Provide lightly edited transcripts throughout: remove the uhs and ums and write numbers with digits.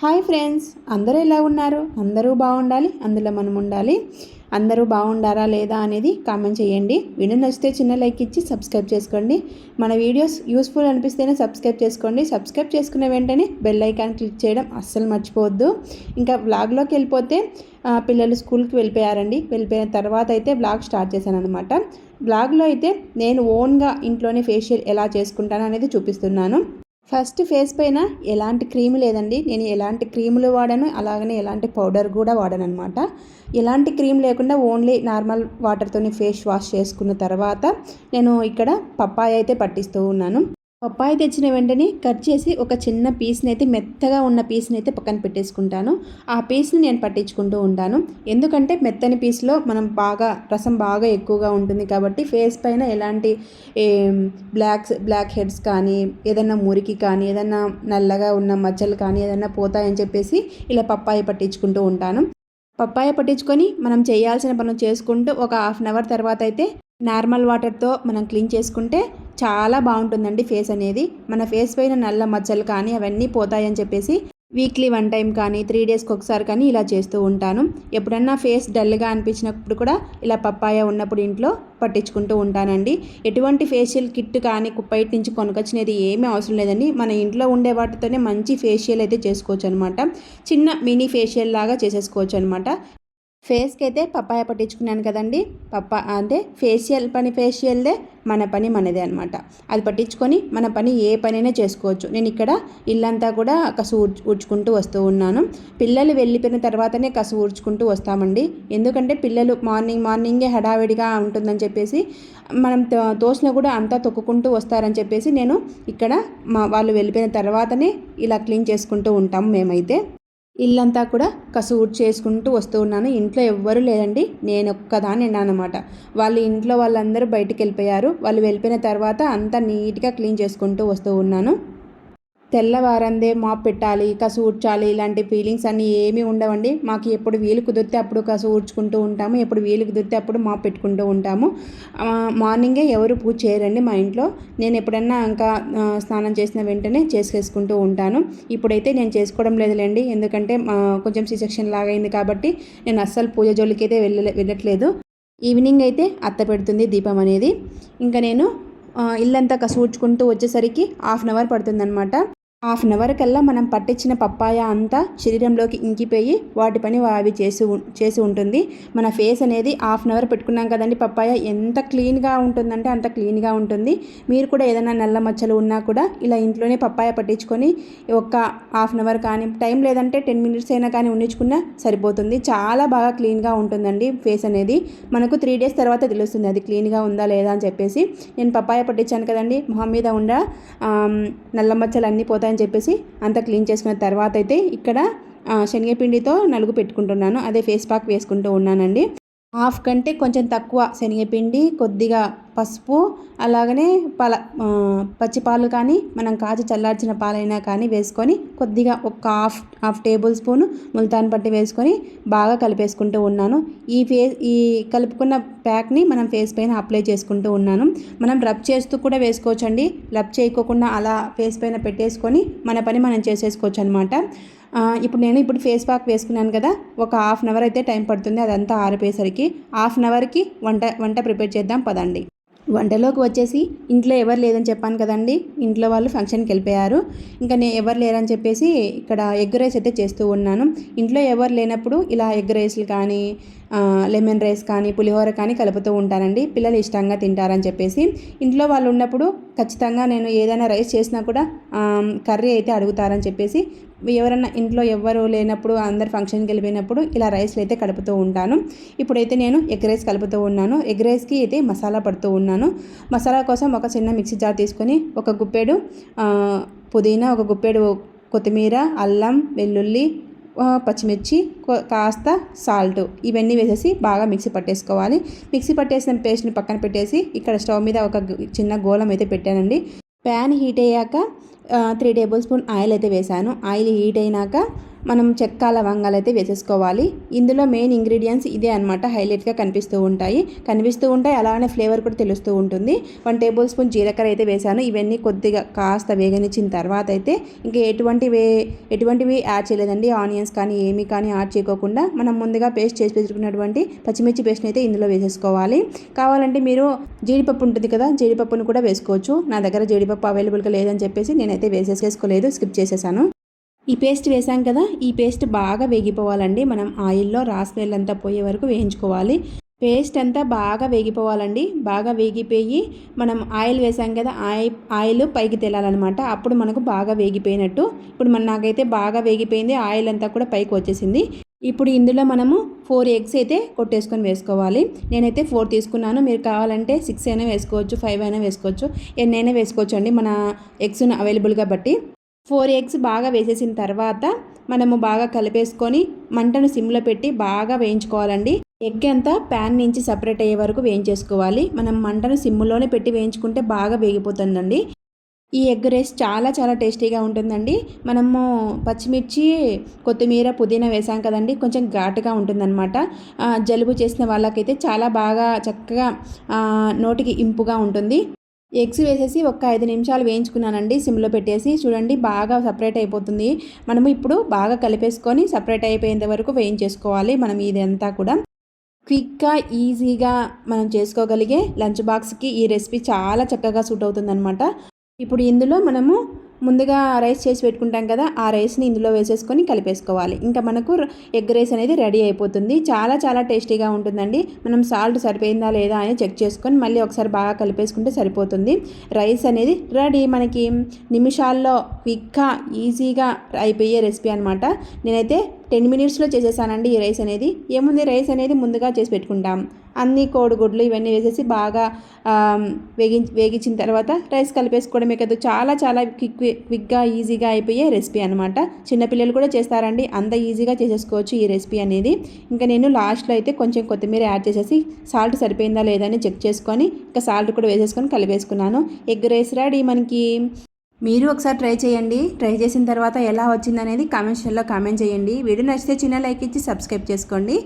Hi friends, అందరూ ఎలా ఉన్నారు? అందరూ బాగుండాలి, అందులో మనం ఉండాలి. అందరూ బాగుండారా లేదా అనేది కామెంట్ చేయండి. వీడియో నచ్చితే చిన్న లైక్ ఇచ్చి సబ్స్క్రైబ్ చేసుకోండి. మన వీడియోస్ యూస్ఫుల్ అనిపిస్తేనే సబ్స్క్రైబ్ చేసుకోండి. సబ్స్క్రైబ్ చేసుకున్న వెంటనే బెల్ ఐకాన్ క్లిక్ చేయడం అస్సలు మర్చిపోవద్దు. ఇంకా వ్లాగ్లోకి వెళ్ళిపోతే పిల్లలు స్కూల్కి వెళ్ళిపోయారండి. వెళ్ళిపోయిన తర్వాత అయితే వ్లాగ్ స్టార్ట్ చేశాను అనమాట. వ్లాగ్లో అయితే నేను ఓన్గా ఇంట్లోనే ఫేషియల్ ఎలా చేసుకుంటాను అనేది చూపిస్తున్నాను. ఫస్ట్ ఫేస్ పైన ఎలాంటి క్రీమ్ లేదండి. నేను ఎలాంటి క్రీములు వాడాను, అలాగనే ఎలాంటి పౌడర్ కూడా వాడాను అనమాట. ఎలాంటి క్రీమ్ లేకుండా ఓన్లీ నార్మల్ వాటర్తోని ఫేస్ వాష్ చేసుకున్న తర్వాత నేను ఇక్కడ పప్పాయ అయితే పట్టిస్తూ ఉన్నాను. పప్పాయ తెచ్చిన వెంటనే కట్ చేసి ఒక చిన్న పీస్ని అయితే, మెత్తగా ఉన్న పీస్ని అయితే పక్కన పెట్టేసుకుంటాను. ఆ పీస్ని నేను పట్టించుకుంటూ ఉంటాను. ఎందుకంటే మెత్తని పీస్లో మనం రసం బాగా ఎక్కువగా ఉంటుంది కాబట్టి ఫేస్ పైన ఎలాంటి బ్లాక్ హెడ్స్ కానీ, ఏదైనా మురికి కానీ, ఏదైనా నల్లగా ఉన్న మచ్చలు కానీ ఏదైనా పోతాయని చెప్పేసి ఇలా పప్పాయ పట్టించుకుంటూ ఉంటాను. పప్పాయ పట్టించుకొని మనం చేయాల్సిన పనులు చేసుకుంటూ ఒక హాఫ్ అన్ అవర్ తర్వాత అయితే నార్మల్ వాటర్తో మనం క్లీన్ చేసుకుంటే చాలా బాగుంటుందండి ఫేస్ అనేది. మన ఫేస్ పైన నల్ల మచ్చలు కానీ అవన్నీ పోతాయని చెప్పేసి వీక్లీ 1 టైం కానీ 3 డేస్కి ఒకసారి కానీ ఇలా చేస్తూ ఉంటాను. ఎప్పుడన్నా ఫేస్ డల్గా అనిపించినప్పుడు కూడా ఇలా పప్పాయ ఉన్నప్పుడు ఇంట్లో పట్టించుకుంటూ ఉంటానండి. ఎటువంటి ఫేషియల్ కిట్ కానీ బయట నుంచి కొనుకొచ్చినది ఏమీ అవసరం లేదండి. మన ఇంట్లో ఉండే వాటితోనే మంచి ఫేషియల్ అయితే చేసుకోవచ్చు అనమాట. చిన్న మినీ ఫేషియల్ లాగా చేసేసుకోవచ్చు అనమాట. ఫేస్కి అయితే పప్పాయ పట్టించుకున్నాను కదండి. ఫేషియల్దే మన పని మనదే అనమాట. అది పట్టించుకొని మన పని ఏ పనైనా చేసుకోవచ్చు. నేను ఇక్కడ ఇల్లంతా కూడా కసు ఊడ్చుకుంటూ వస్తూ ఉన్నాను. పిల్లలు వెళ్ళిపోయిన తర్వాతనే కసు ఊడ్చుకుంటూ వస్తామండి. ఎందుకంటే పిల్లలు మార్నింగే హడావిడిగా ఉంటుందని చెప్పేసి మనం తోసిన కూడా అంతా తొక్కుకుంటూ వస్తారని చెప్పేసి నేను ఇక్కడ వాళ్ళు వెళ్ళిపోయిన తర్వాతనే ఇలా క్లీన్ చేసుకుంటూ ఉంటాము మేమైతే. ఇల్లంతా కూడా కసు చేసుకుంటూ వస్తూ ఉన్నాను. ఇంట్లో ఎవ్వరూ లేదండి, నేను ఒక్కదాన్ని ఉన్నానమాట. ఇంట్లో వాళ్ళందరూ బయటికి వెళ్ళిపోయారు. వాళ్ళు వెళ్ళిపోయిన తర్వాత అంతా నీట్గా క్లీన్ చేసుకుంటూ వస్తూ ఉన్నాను. తెల్లవారందే మాప్ పెట్టాలి, కసు ఊడ్చాలి, ఇలాంటి ఫీలింగ్స్ అన్నీ ఏమీ ఉండవండి. మాకు ఎప్పుడు వీలు కుదిరితే అప్పుడు కసు ఊడ్చుకుంటూ ఉంటాము, ఎప్పుడు వీలు కుదిరితే అప్పుడు మాప్ పెట్టుకుంటూ ఉంటాము. మార్నింగే ఎవరు పూజ చేయరండి మా ఇంట్లో. నేను ఎప్పుడన్నా ఇంకా స్నానం చేసిన వెంటనే చేసుకుంటూ ఉంటాను. ఇప్పుడైతే నేను చేసుకోవడం లేదులేండి, ఎందుకంటే కొంచెం C-సెక్షన్ లాగా అయింది కాబట్టి నేను అస్సలు పూజ జోలికి అయితే వెళ్ళట్లేదు. ఈవినింగ్ అయితే అత్త పెడుతుంది దీపం అనేది. ఇంకా నేను ఇల్లంతా కసు ఊడ్చుకుంటూ వచ్చేసరికి హాఫ్ అన్ అవర్ పడుతుందన్నమాట. హాఫ్ అన్ అవర్ కల్లా మనం పట్టించిన పప్పాయ అంతా శరీరంలోకి ఇంకిపోయి వాటి పని అవి చేసి ఉంటుంది. మన ఫేస్ అనేది హాఫ్ అన్ అవర్ పెట్టుకున్నాం కదండి. పప్పాయ ఎంత క్లీన్గా ఉంటుందంటే అంత క్లీన్గా ఉంటుంది. మీరు కూడా ఏదైనా నల్ల మచ్చలు ఉన్నా కూడా ఇలా ఇంట్లోనే పప్పాయ పట్టించుకొని ఒక హాఫ్ అన్ అవర్ కానీ, టైం లేదంటే 10 మినిట్స్ అయినా కానీ ఉండించుకున్నా సరిపోతుంది. చాలా బాగా క్లీన్గా ఉంటుందండి ఫేస్ అనేది. మనకు 3 డేస్ తర్వాత తెలుస్తుంది అది క్లీన్గా ఉందా లేదా అని చెప్పేసి. నేను పప్పాయ పట్టించాను కదండి, మొహం మీద ఉన్న నల్ల మచ్చలు అన్నీ పోతాయి అని చెప్పేసి అంతా క్లీన్ చేసుకున్న తర్వాత అయితే ఇక్కడ శనగపిండితో నలుగు పెట్టుకుంటున్నాను. అదే ఫేస్ ప్యాక్ వేసుకుంటూ ఉన్నానండి. హాఫ్ కంటే కొంచెం తక్కువ శనగపిండి, కొద్దిగా పసుపు, అలాగనే పచ్చి పాలు కానీ మనం కాచి చల్లార్చిన పాలైనా కానీ వేసుకొని కొద్దిగా ఒక హాఫ్ టేబుల్ స్పూన్ ముల్తాన్ పట్టి వేసుకొని బాగా కలిపేసుకుంటూ ఉన్నాను. ఈ కలుపుకున్న ప్యాక్ని మనం ఫేస్ పైన అప్లై చేసుకుంటూ ఉన్నాను. మనం రబ్ చేస్తూ కూడా వేసుకోవచ్చండి. రబ్ చేయకోకుండా అలా ఫేస్ పైన పెట్టేసుకొని మన పని మనం చేసేసుకోవచ్చు అనమాట. ఇప్పుడు ఫేస్ ప్యాక్ వేసుకున్నాను కదా, ఒక హాఫ్ అన్ అవర్ అయితే టైం పడుతుంది అదంతా ఆరిపోయేసరికి. హాఫ్ అన్ అవర్కి వంట ప్రిపేర్ చేద్దాం పదండి. వంటలోకి వచ్చేసి ఇంట్లో ఎవరు లేదని చెప్పాను కదండి, ఇంట్లో వాళ్ళు ఫంక్షన్కి వెళ్ళిపోయారు. ఇంకా ఎవరు లేరని చెప్పేసి ఇక్కడ ఎగ్ రైస్ అయితే చేస్తూ ఉన్నాను. ఇంట్లో ఎవరు లేనప్పుడు ఇలా ఎగ్ రైస్లు కానీ, లెమన్ రైస్ కానీ, పులిహోర కానీ కలుపుతూ ఉంటానండి. పిల్లలు ఇష్టంగా తింటారని చెప్పేసి. ఇంట్లో వాళ్ళు ఉన్నప్పుడు ఖచ్చితంగా నేను ఏదైనా రైస్ చేసినా కూడా కర్రీ అయితే అడుగుతారని చెప్పేసి ఎవరన్నా ఇంట్లో ఎవ్వరు లేనప్పుడు అందరు ఫంక్షన్కి వెళ్ళిపోయినప్పుడు ఇలా రైస్లు అయితే కలుపుతూ ఉంటాను. ఇప్పుడైతే నేను ఎగ్ రైస్ కలుపుతూ ఉన్నాను. ఎగ్ రైస్కి అయితే మసాలా పడుతూ ఉన్నాను. మసాలా కోసం ఒక చిన్న మిక్సీ జార్ తీసుకొని ఒక గుప్పెడు పుదీనా, ఒక గుప్పెడు కొత్తిమీర, అల్లం, వెల్లుల్లి, పచ్చిమిర్చి, కాస్త సాల్ట్ ఇవన్నీ వేసేసి బాగా మిక్సీ పట్టేసుకోవాలి. మిక్సీ పట్టేసిన పేస్ట్ని పక్కన పెట్టేసి ఇక్కడ స్టవ్ మీద ఒక చిన్న గోళం అయితే పెట్టానండి. ప్యాన్ హీట్ అయ్యాక 3 టేబుల్ స్పూన్ ఆయిల్ అయితే వేసాను. ఆయిల్ హీట్ అయినాక మనం చెక్క లవంగాలు అయితే వేసేసుకోవాలి. ఇందులో మెయిన్ ఇంగ్రీడియంట్స్ ఇదే అనమాట, హైలైట్గా కనిపిస్తూ ఉంటాయి. అలానే ఫ్లేవర్ కూడా తెలుస్తూ ఉంటుంది. 1 టేబుల్ స్పూన్ జీలకర్ర అయితే వేసాను. ఇవన్నీ కొద్దిగా కాస్త వేగనిచ్చిన తర్వాత అయితే ఇంకా ఎటువంటివి యాడ్ చేయలేదండి. ఆనియన్స్ కానీ ఏమీ కానీ యాడ్ చేయకోకుండా మనం ముందుగా పేస్ట్ చేసి పెట్టుకున్నటువంటి పచ్చిమిర్చి పేస్ట్ని అయితే ఇందులో వేసేసుకోవాలి. కావాలంటే మీరు జీడిపప్పు ఉంటుంది కదా, జీడిపప్పును కూడా వేసుకోవచ్చు. నా దగ్గర జీడిపప్పు అవైలబుల్గా లేదని చెప్పేసి నేనైతే వేసేసుకోలేదు, స్కిప్ చేసేసాను. ఈ పేస్ట్ వేసాం కదా, ఈ పేస్ట్ బాగా వేగిపోవాలండి. మనం ఆయిల్లో రా స్మెల్ అంతా పోయే వరకు వేయించుకోవాలి. పేస్ట్ అంతా బాగా వేగిపోవాలండి. బాగా వేగిపోయి మనం ఆయిల్ వేసాం కదా, ఆయిల్ పైకి తేలాలన్నమాట. అప్పుడు మనకు బాగా వేగిపోయినట్టు. ఇప్పుడు నాకైతే బాగా వేగిపోయింది, ఆయిల్ అంతా కూడా పైకి వచ్చేసింది. ఇప్పుడు ఇందులో మనము 4 ఎగ్స్ అయితే కొట్టేసుకొని వేసుకోవాలి. నేనైతే 4 తీసుకున్నాను. మీరు కావాలంటే 6 అయినా వేసుకోవచ్చు, 5 అయినా వేసుకోవచ్చు, ఎన్నైనా వేసుకోవచ్చు అండి, మన ఎగ్స్ అవైలబుల్గా బట్టి. 4 ఎగ్స్ బాగా వేసేసిన తర్వాత మనము బాగా కలిపేసుకొని మంటను సిమ్లో పెట్టి బాగా వేయించుకోవాలండి. ఎగ్ అంతా ప్యాన్ నుంచి సపరేట్ అయ్యే వరకు వేయించేసుకోవాలి. మనం మంటను సిమ్లోనే పెట్టి వేయించుకుంటే బాగా వేగిపోతుందండి. ఈ ఎగ్ రైస్ చాలా చాలా టేస్టీగా ఉంటుందండి. మనము పచ్చిమిర్చి, కొత్తిమీర, పుదీనా వేసాం కదండి, కొంచెం ఘాటుగా ఉంటుందన్నమాట. జలుబు చేసిన వాళ్ళకైతే చాలా బాగా చక్కగా నోటికి ఇంపుగా ఉంటుంది. ఎగ్స్ వేసేసి ఒక 5 నిమిషాలు వేయించుకున్నానండి సిమ్లో పెట్టేసి. చూడండి బాగా సపరేట్ అయిపోతుంది. మనము ఇప్పుడు బాగా కలిపేసుకొని సపరేట్ అయిపోయేంత వరకు వేయించేసుకోవాలి. మనం ఇదంతా కూడా క్విక్గా ఈజీగా మనం చేసుకోగలిగే లంచ్ బాక్స్కి ఈ రెసిపీ చాలా చక్కగా సూట్ అవుతుందన్నమాట. ఇప్పుడు ఇందులో మనము ముందుగా రైస్ చేసి పెట్టుకుంటాం కదా, ఆ రైస్ని ఇందులో వేసేసుకొని కలిపేసుకోవాలి. ఇంకా మనకు ఎగ్ రైస్ అనేది రెడీ అయిపోతుంది. చాలా చాలా టేస్టీగా ఉంటుందండి. మనం సాల్ట్ సరిపోయిందా లేదా అని చెక్ చేసుకొని మళ్ళీ ఒకసారి బాగా కలిపేసుకుంటే సరిపోతుంది. రైస్ అనేది రెడీ. మనకి నిమిషాల్లో క్విక్గా ఈజీగా అయిపోయే రెసిపీ అనమాట. నేనైతే 10 మినిట్స్లో చేసేసానండి ఈ రైస్ అనేది. ఏముంది, రైస్ అనేది ముందుగా చేసి పెట్టుకుంటాం. అన్ని కోడిగుడ్లు ఇవన్నీ వేసేసి బాగా వేగించిన తర్వాత రైస్ కలిపేసుకోవడమే కదా. చాలా చాలా క్విక్గా ఈజీగా అయిపోయే రెసిపీ అనమాట. చిన్నపిల్లలు కూడా చేస్తారండి, అంత ఈజీగా చేసేసుకోవచ్చు ఈ రెసిపీ అనేది. ఇంకా నేను లాస్ట్లో అయితే కొంచెం కొత్తిమీర యాడ్ చేసేసి సాల్ట్ సరిపోయిందా లేదా అని చెక్ చేసుకొని ఇంకా సాల్ట్ కూడా వేసేసుకొని కలిపేసుకున్నాను. ఎగ్ రైస్ రెడీ మనకి. మీరు ఒకసారి ట్రై చేయండి. ట్రై చేసిన తర్వాత ఎలా వచ్చిందనేది కామెంట్ సెక్షన్లో కామెంట్ చేయండి. వీడియో నచ్చితే చిన్న లైక్ ఇచ్చి సబ్స్క్రైబ్ చేసుకోండి.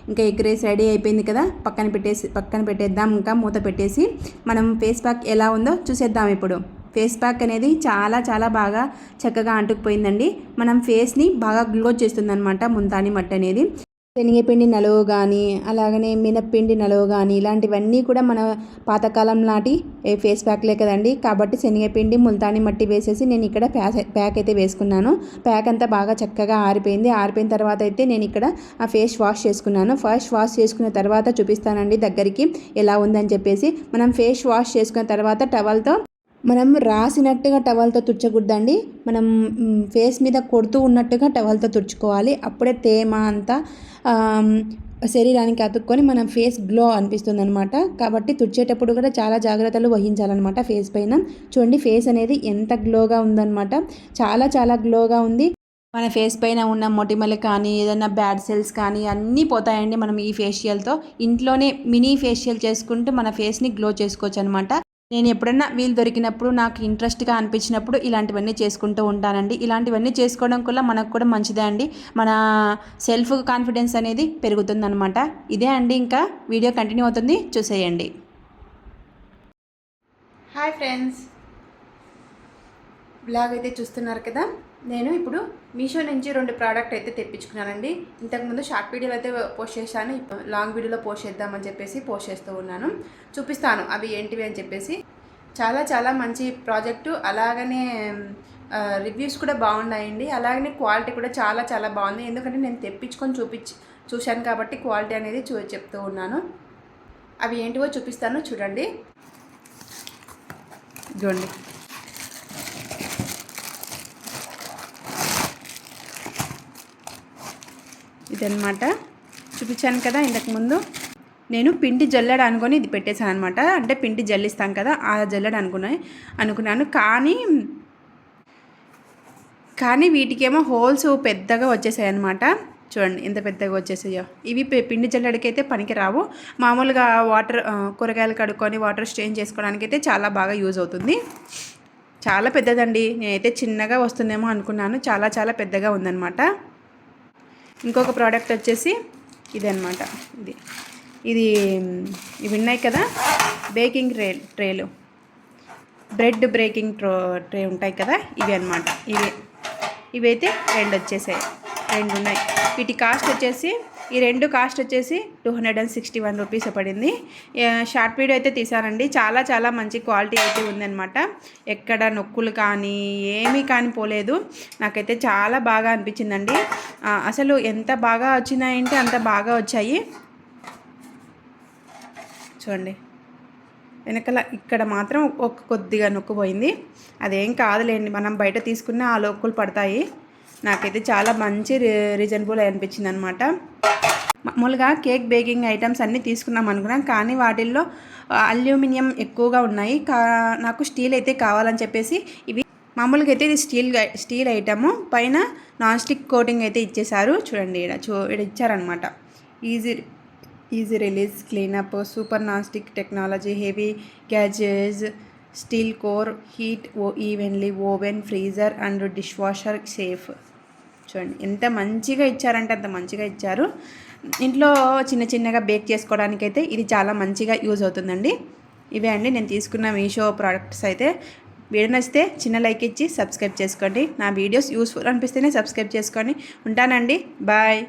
ఇంకా ఎగ్ రైస్ రెడీ అయిపోయింది కదా, పక్కన పెట్టేద్దాం. ఇంకా మూత పెట్టేసి మనం ఫేస్ ప్యాక్ ఎలా ఉందో చూసేద్దాం. ఇప్పుడు ఫేస్ ప్యాక్ అనేది చాలా చాలా బాగా చక్కగా అంటుకుపోయిందండి. మనం ఫేస్ని బాగా గ్లో చేస్తుందన్నమాట ముల్తానీ మట్టి అనేది. శనగపిండి నలువు కానీ, అలాగనే మినప్పిండి నలువు కానీ, ఇలాంటివన్నీ కూడా మన పాతకాలం నాటి ఫేస్ ప్యాక్లే కదండి. కాబట్టి శనగపిండి, ముల్తానీ మట్టి వేసేసి నేను ఇక్కడ ప్యాక్ అయితే వేసుకున్నాను. ప్యాక్ అంతా బాగా చక్కగా ఆరిపోయింది. ఆరిపోయిన తర్వాత అయితే నేను ఇక్కడ ఆ ఫేస్ వాష్ చేసుకున్నాను. ఫేస్ వాష్ చేసుకున్న తర్వాత చూపిస్తానండి దగ్గరికి ఎలా ఉందని చెప్పేసి. మనం ఫేస్ వాష్ చేసుకున్న తర్వాత టవల్తో మనం రాసినట్టుగా టవల్తో తుడచకూడదండి. మనం ఫేస్ మీద కొడుతూ ఉన్నట్టుగా టవల్తో తుడుచుకోవాలి. అప్పుడే తేమ అంతా శరీరానికి అతుక్కొని మన ఫేస్ గ్లో అనిపిస్తుంది అనమాట. కాబట్టి తుడిచేటప్పుడు కూడా చాలా జాగ్రత్తలు వహించాలన్నమాట ఫేస్ పైన. చూడండి ఫేస్ అనేది ఎంత గ్లోగా ఉందన్నమాట. చాలా చాలా గ్లోగా ఉంది. మన ఫేస్ పైన ఉన్న మొటిమలు కానీ, ఏదైనా బ్యాడ్ సెల్స్ కానీ అన్నీ పోతాయండి మనం ఈ ఫేషియల్తో. ఇంట్లోనే మినీ ఫేషియల్ చేసుకుంటూ మన ఫేస్ని గ్లో చేసుకోవచ్చు అనమాట. నేను ఎప్పుడన్నా వీలు దొరికినప్పుడు, నాకు ఇంట్రెస్ట్గా అనిపించినప్పుడు ఇలాంటివన్నీ చేసుకుంటూ ఉంటానండి. ఇలాంటివన్నీ చేసుకోవడం వల్ల మనకు కూడా మంచిదే అండి. మన సెల్ఫ్ కాన్ఫిడెన్స్ అనేది పెరుగుతుందనమాట. ఇదే అండి, ఇంకా వీడియో కంటిన్యూ అవుతుంది, చూసేయండి. హాయ్ ఫ్రెండ్స్, బ్లాగ్ అయితే చూస్తున్నారు కదా. నేను ఇప్పుడు మీషో నుంచి 2 ప్రోడక్ట్ అయితే తెప్పించుకున్నానండి. ఇంతకుముందు షార్ట్ వీడియోలో అయితే పోస్ట్ చేశాను, లాంగ్ వీడియోలో పోస్ట్ చేద్దామని చెప్పేసి పోస్ట్ చేస్తూ ఉన్నాను. చూపిస్తాను అవి ఏంటివి అని చెప్పేసి. చాలా చాలా మంచి ప్రాజెక్టు, అలాగనే రివ్యూస్ కూడా బాగున్నాయండి. అలాగనే క్వాలిటీ కూడా చాలా చాలా బాగుంది. ఎందుకంటే నేను తెప్పించుకొని చూశాను కాబట్టి క్వాలిటీ అనేది చెప్తూ ఉన్నాను. అవి ఏంటివో చూపిస్తాను, చూడండి. ఇదన్నమాట, చూపించాను కదా ఇంతకుముందు. నేను పిండి జల్లెడ అనుకొని ఇది పెట్టేశాను అనమాట. అంటే పిండి జల్లిస్తాం కదా, ఆ జల్లెడ అనుకున్నాను. కానీ వీటికేమో హోల్స్ పెద్దగా వచ్చేసాయి అనమాట. చూడండి ఎంత పెద్దగా వచ్చేసాయో. ఇవి పిండి జల్లెడకైతే పనికి రావు. మామూలుగా కూరగాయలు కడుక్కొని వాటర్ స్ట్రెయిన్ చేసుకోవడానికి అయితే చాలా బాగా యూజ్ అవుతుంది. చాలా పెద్దదండి. నేనైతే చిన్నగా వస్తుందేమో అనుకున్నాను. చాలా చాలా పెద్దగా ఉందన్నమాట. ఇంకొక ప్రోడక్ట్ వచ్చేసి ఇది అనమాట. ఇది ఇవి ఉన్నాయి కదా బేకింగ్ ట్రేలు, బ్రెడ్ బ్రేకింగ్ ట్రే ఉంటాయి కదా, ఇవి అనమాట. ఇవైతే 2 వచ్చేసాయి, 2 ఉన్నాయి. వీటి కాస్ట్ వచ్చేసి ఈ 2 కాస్ట్ వచ్చేసి 261 రూపీస్ పడింది. షార్ట్ వీడియో అయితే తీసానండి. చాలా చాలా మంచి క్వాలిటీ అయితే ఉందన్నమాట. ఎక్కడ నొక్కులు కానీ ఏమీ కానీ పోలేదు. నాకైతే చాలా బాగా అనిపించిందండి. అసలు ఎంత బాగా వచ్చినాయంటే అంత బాగా వచ్చాయి. చూడండి, వెనకాల ఇక్కడ మాత్రం కొద్దిగా నొక్కుపోయింది. అదేం కాదులేండి, మనం బయట తీసుకున్న ఆ లోక్కులు పడతాయి. నాకైతే చాలా మంచి రీజనబుల్ అనిపించింది అనమాట. మామూలుగా కేక్ బేకింగ్ ఐటమ్స్ అన్నీ తీసుకున్నాం అనుకున్నాం, కానీ వాటిల్లో అల్యూమినియం ఎక్కువగా ఉన్నాయి. నాకు స్టీల్ అయితే కావాలని చెప్పేసి ఇవి మామూలుగా అయితే ఇది స్టీల్ ఐటము, పైన నాన్ స్టిక్ కోటింగ్ అయితే ఇచ్చేసారు. చూడండి ఇక్కడ ఇచ్చారనమాట. Easy release cleanup, super non stick technology, heavy gauges, steel core, heat evenly, oven, freezer and dishwasher safe. చూడండి ఎంత మంచిగా ఇచ్చారంటే అంత మంచిగా ఇచ్చారు. ఇంట్లో చిన్నగా బేక్ చేసుకోవడానికైతే ఇది చాలా మంచిగా యూజ్ అవుతుందండి. ఇవే అండి నేను తీసుకున్న మీషో ప్రోడక్ట్స్ అయితే. వీడియో నచ్చితే చిన్న లైక్ ఇచ్చి సబ్స్క్రైబ్ చేసుకోండి. నా వీడియోస్ యూస్ఫుల్ అనిపిస్తేనే సబ్స్క్రైబ్ చేసుకోండి. ఉంటానండి, బాయ్.